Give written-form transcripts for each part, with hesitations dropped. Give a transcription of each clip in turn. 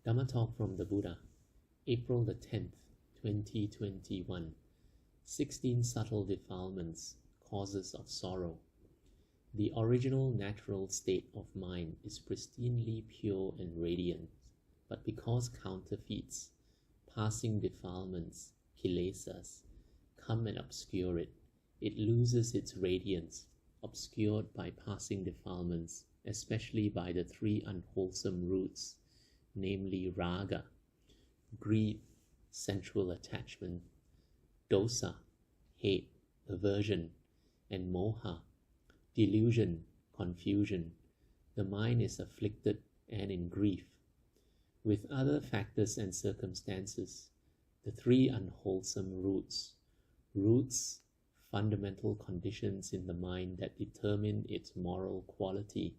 Dhamma Talk from the Buddha, April the 10th, 2021. 16 Subtle Defilements, Causes of Sorrow. The original natural state of mind is pristinely pure and radiant, but because counterfeits, passing defilements, kilesas, come and obscure it, it loses its radiance, obscured by passing defilements, especially by the three unwholesome roots, namely raga, greed, sensual attachment, dosa, hate, aversion, and moha, delusion, confusion. The mind is afflicted and in grief. With other factors and circumstances, the three unwholesome roots, fundamental conditions in the mind that determine its moral quality,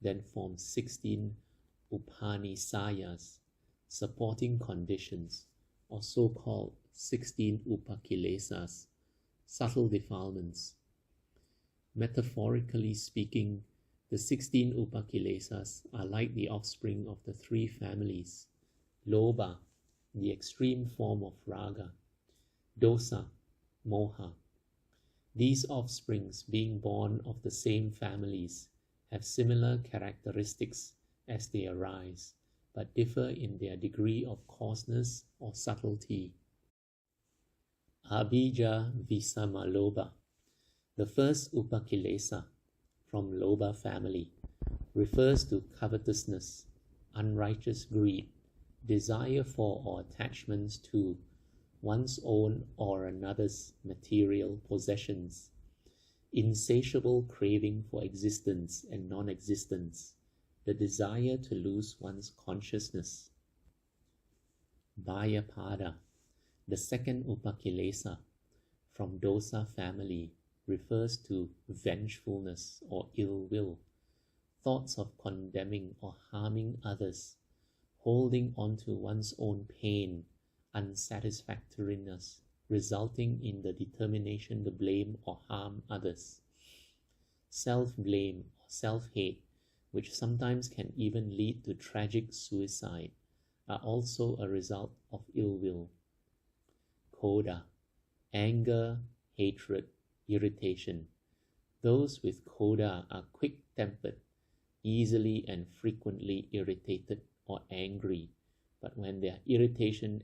then form 16 upanisayas, supporting conditions, or so-called 16 upakilesas, subtle defilements. Metaphorically speaking, the 16 upakilesas are like the offspring of the three families: lobha, the extreme form of raga; dosa, moha. These offsprings, being born of the same families, have similar characteristics as they arise, but differ in their degree of coarseness or subtlety. Abhija visamalobha, the first upakilesa from lobha family, refers to covetousness, unrighteous greed, desire for or attachments to one's own or another's material possessions, insatiable craving for existence and non-existence, the desire to lose one's consciousness. Bhayapada, the second upakilesa from dosa family, refers to vengefulness or ill will, thoughts of condemning or harming others, holding on to one's own pain, unsatisfactoriness, resulting in the determination to blame or harm others. Self-blame or self-hate, which sometimes can even lead to tragic suicide, are also a result of ill will. Krodha, anger, hatred, irritation. Those with krodha are quick-tempered, easily and frequently irritated or angry, but when their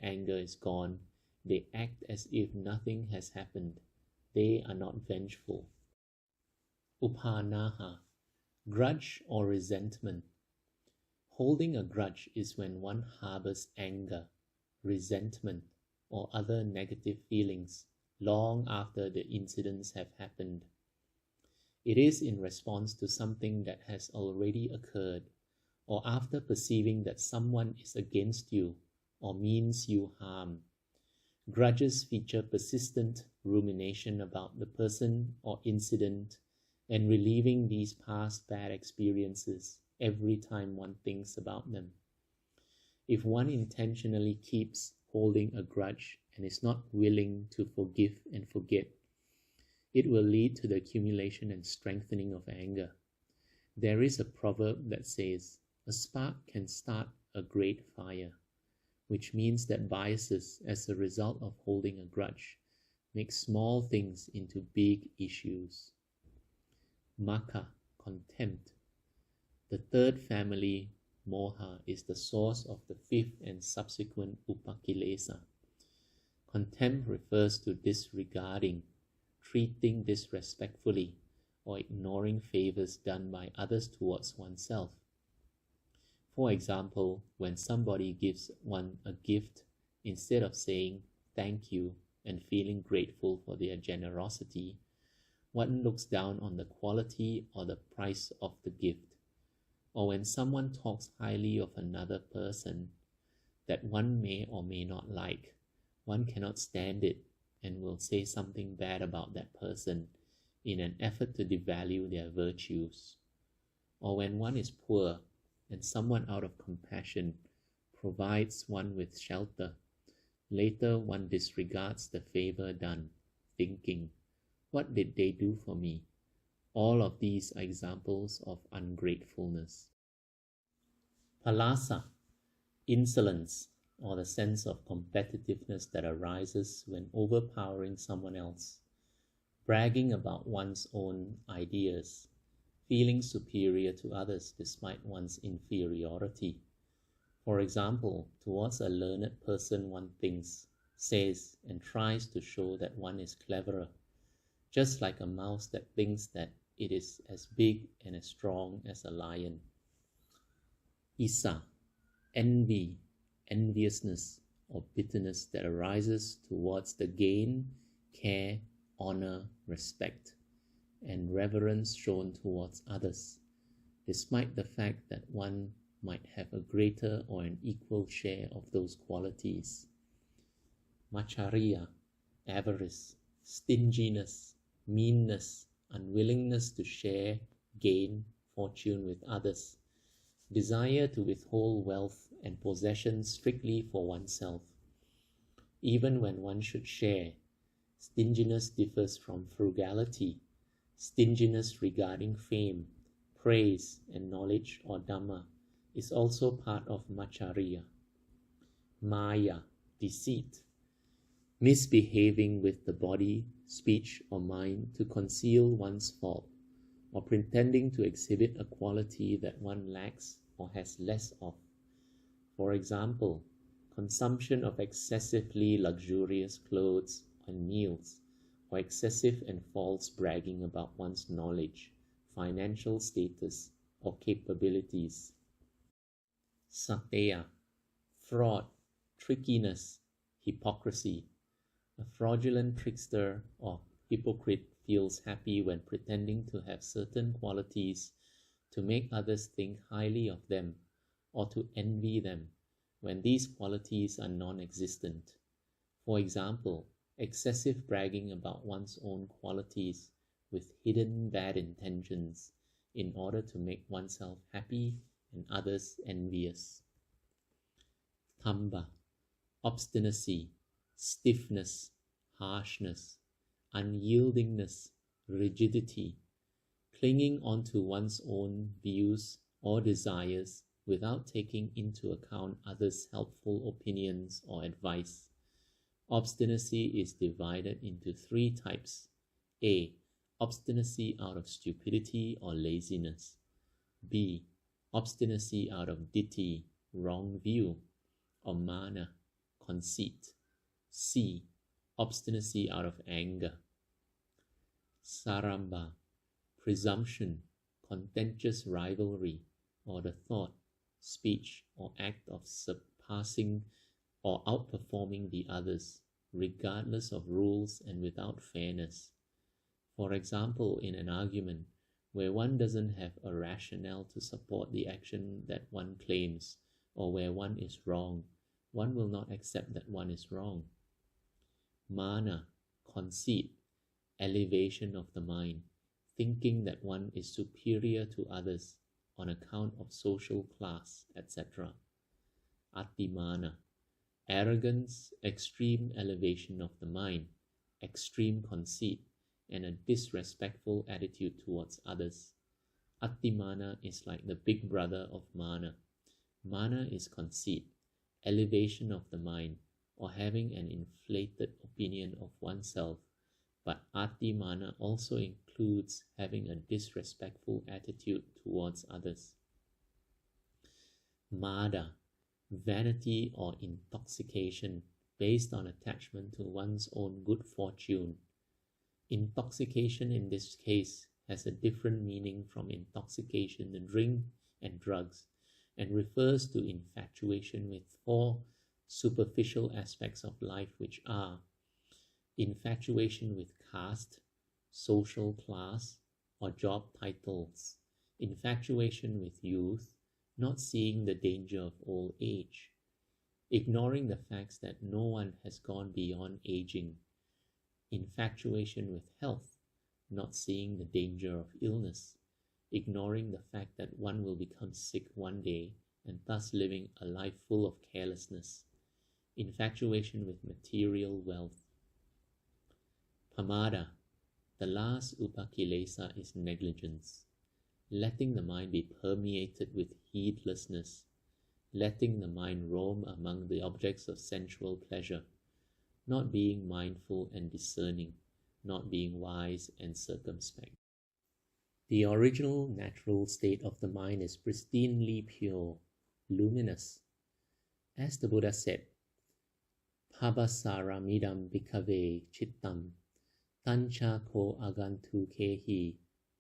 anger is gone, they act as if nothing has happened. They are not vengeful. Upanaha, grudge or resentment. Holding a grudge is when one harbors anger, resentment, or other negative feelings long after the incidents have happened. It is in response to something that has already occurred, or after perceiving that someone is against you or means you harm. Grudges feature persistent rumination about the person or incident and reliving these past bad experiences every time one thinks about them. If one intentionally keeps holding a grudge and is not willing to forgive and forget, it will lead to the accumulation and strengthening of anger. There is a proverb that says, "A spark can start a great fire," which means that biases as a result of holding a grudge make small things into big issues. Makha, contempt. The third family, moha, is the source of the fifth and subsequent upakilesa. Contempt refers to disregarding, treating disrespectfully, or ignoring favors done by others towards oneself. For example, when somebody gives one a gift, instead of saying thank you and feeling grateful for their generosity, one looks down on the quality or the price of the gift. Or when someone talks highly of another person that one may or may not like, one cannot stand it and will say something bad about that person in an effort to devalue their virtues. Or when one is poor and someone out of compassion provides one with shelter, later one disregards the favor done, thinking, "What did they do for me?" All of these are examples of ungratefulness. Palasa, Insolence, or the sense of competitiveness that arises when overpowering someone else, bragging about one's own ideas, feeling superior to others despite one's inferiority. For example, towards a learned person one thinks, says, and tries to show that one is cleverer, just like a mouse that thinks that it is as big and as strong as a lion. Isa, envy, enviousness, or bitterness that arises towards the gain, care, honor, respect, and reverence shown towards others, despite the fact that one might have a greater or an equal share of those qualities. Macharya, avarice, stinginess, meanness, unwillingness to share, gain, fortune with others, desire to withhold wealth and possessions strictly for oneself. Even when one should share, stinginess differs from frugality. Stinginess regarding fame, praise, and knowledge or Dhamma is also part of Macharya. Maya, deceit, misbehaving with the body, speech, or mind to conceal one's fault, or pretending to exhibit a quality that one lacks or has less of. For example, consumption of excessively luxurious clothes and meals, or excessive and false bragging about one's knowledge, financial status, or capabilities. Satya, fraud, trickiness, hypocrisy. A fraudulent trickster or hypocrite feels happy when pretending to have certain qualities to make others think highly of them or to envy them when these qualities are non-existent. For example, excessive bragging about one's own qualities with hidden bad intentions in order to make oneself happy and others envious. Tamba, obstinacy, stiffness, harshness, unyieldingness, rigidity, clinging onto one's own views or desires without taking into account others' helpful opinions or advice. Obstinacy is divided into 3 types. A. Obstinacy out of stupidity or laziness. B. Obstinacy out of ditthi, wrong view, or mana, conceit. C. Obstinacy out of anger. Saramba, presumption, contentious rivalry, or the thought, speech, or act of surpassing or outperforming the others, regardless of rules and without fairness. For example, in an argument where one doesn't have a rationale to support the action that one claims, or where one is wrong, one will not accept that one is wrong. Mana, conceit, elevation of the mind, thinking that one is superior to others on account of social class, etc. Atimana, arrogance, extreme elevation of the mind, extreme conceit, and a disrespectful attitude towards others. Atimana is like the big brother of Mana. Mana is conceit, elevation of the mind, or having an inflated opinion of oneself, but Atimana also includes having a disrespectful attitude towards others. Mada, vanity or intoxication based on attachment to one's own good fortune. Intoxication in this case has a different meaning from intoxication in drink and drugs, and refers to infatuation with 4 superficial aspects of life, which are infatuation with caste, social class, or job titles, infatuation with youth, not seeing the danger of old age, ignoring the facts that no one has gone beyond aging, infatuation with health, not seeing the danger of illness, ignoring the fact that one will become sick one day and thus living a life full of carelessness, infatuation with material wealth. Pamada, the last upakilesa, is negligence, letting the mind be permeated with heedlessness, letting the mind roam among the objects of sensual pleasure, not being mindful and discerning, not being wise and circumspect. The original natural state of the mind is pristinely pure, luminous. As the Buddha said, Pabasaramidam bhikkhave chittam tancha ko agantu kehi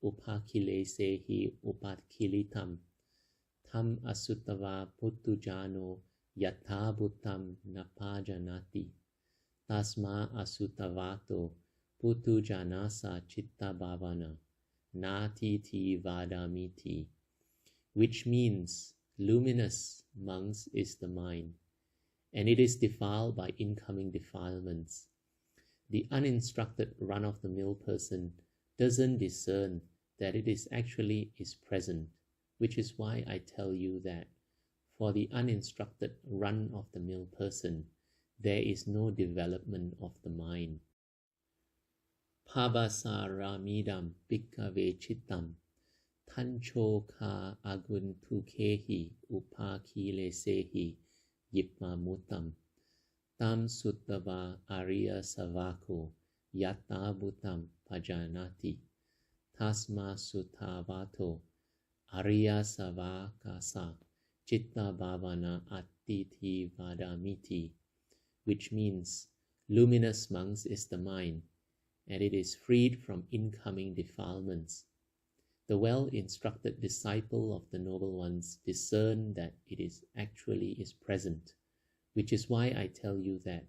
upakilesehi upatkilitam tam asutava puttujano yatha bhuttam napajanati tasma asutavato puttujanasa chitta bhavana nati ti vadamiti, which means luminous, monks, is the mind, and it is defiled by incoming defilements. The uninstructed run-of-the-mill person doesn't discern that it is actually present, which is why I tell you that for the uninstructed run-of-the-mill person, there is no development of the mind. Pabasaramidam bhikkhave chittam tancho ka aguntukehi upakilesehi yipmamutam tam suttava arya savako yatta bhutam pajanati tasma suttavato arya savakasa chitta bhavana attiti vadamiti, which means luminous, monks, is the mind, and it is freed from incoming defilements. The well-instructed disciple of the Noble Ones discern that it is actually present, which is why I tell you that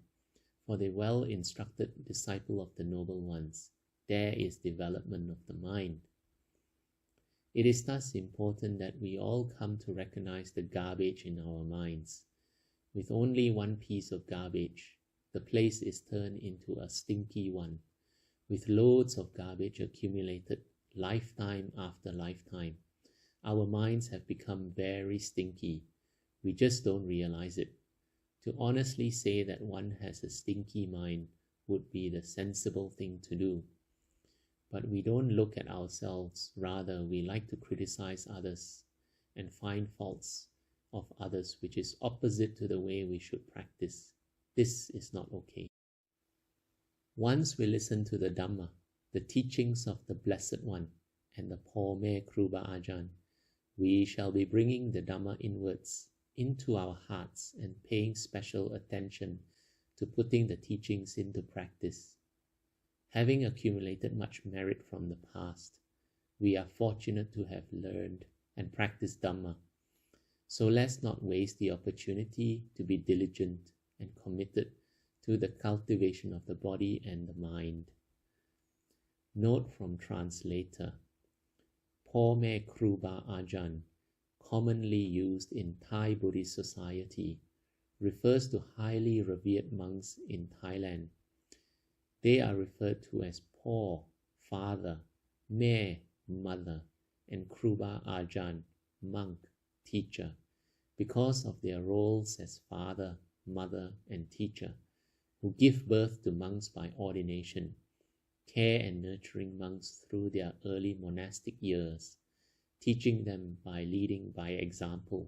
for the well-instructed disciple of the Noble Ones, there is development of the mind. It is thus important that we all come to recognize the garbage in our minds. With only one piece of garbage, the place is turned into a stinky one. With loads of garbage accumulated lifetime after lifetime, our minds have become very stinky. We just don't realize it. To honestly say that one has a stinky mind would be the sensible thing to do. But we don't look at ourselves, rather we like to criticize others and find faults of others, which is opposite to the way we should practice. This is not okay. Once we listen to the Dhamma, the teachings of the Blessed One and the Paul Mea Kruba Ajahn, we shall be bringing the Dhamma inwards into our hearts and paying special attention to putting the teachings into practice. Having accumulated much merit from the past, we are fortunate to have learned and practiced Dhamma. So let's not waste the opportunity to be diligent and committed to the cultivation of the body and the mind. Note from translator: Po Me Kruba Ajahn, commonly used in Thai Buddhist society, refers to highly revered monks in Thailand. They are referred to as Po, father, Me, mother, and Kruba Ajahn, monk, teacher, because of their roles as father, mother, and teacher, who give birth to monks by ordination, care and nurturing monks through their early monastic years, teaching them by leading by example,